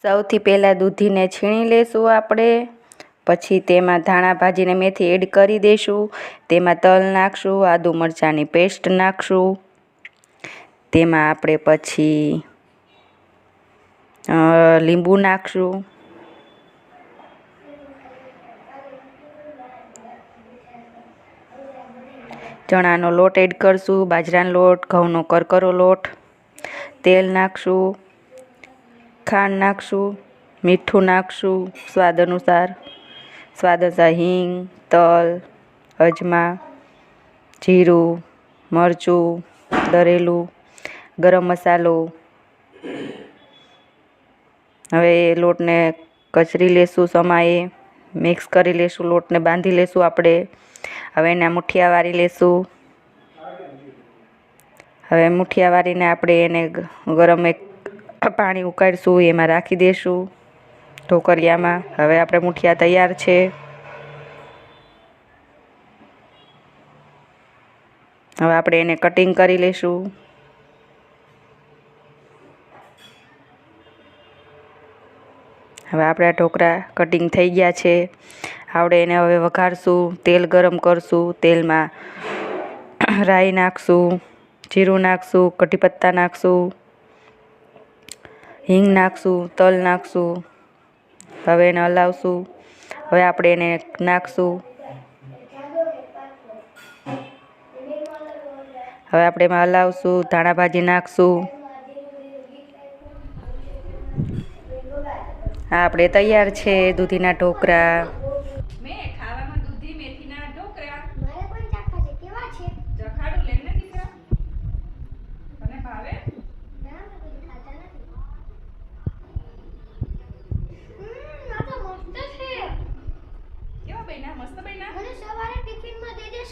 સૌથી પહેલાં દૂધીને છીણી લેશું આપણે, પછી તેમાં ધાણા ભાજીને મેથી એડ કરી દઈશું, તેમાં તલ નાખશું, આદુ મરચાંની પેસ્ટ નાખશું, તેમાં આપણે પછી લીંબુ નાખશું, ચણાનો લોટ એડ કરશું, બાજરાનો લોટ, ઘઉંનો કરકરો લોટ, તેલ નાખશું, ખાંડ નાખશું, મીઠું નાખશું સ્વાદ અનુસાર, હિંગ, તલ, અજમા, જીરું, મરચું દરેલું, ગરમ મસાલો. હવે લોટને કચરી લેશું, સમાએ મિક્સ કરી લેશું, લોટને બાંધી લેશું આપણે. હવે એના મુઠિયા વારી લેશું. હવે મુઠિયા વારીને આપણે એને ગરમ એક પાણી ઉકાળીશું, એમાં રાખી દઈશું ઢોકળિયામાં. હવે આપણે મુઠિયા તૈયાર છે. હવે આપણે એને કટિંગ કરી લઈશું. હવે આપણા ઢોકળા કટિંગ થઈ ગયા છે. આપણે એને હવે વઘારશું, તેલ ગરમ કરશું, તેલમાં રાઈ નાખશું, જીરું નાખશું, કઢી પત્તા નાખશું, હિંગ નાખશું, તલ નાખશું. હવે એને હલાવશું. હવે આપણે એને નાખશું. હવે આપણે એમાં હલાવશું, ધાણા ભાજી નાખશું. આ આપણે તૈયાર છે દૂધીના ઢોકળા. મસ્ત બન્યા. મને સવારે ટિફિનમાં દે દેશ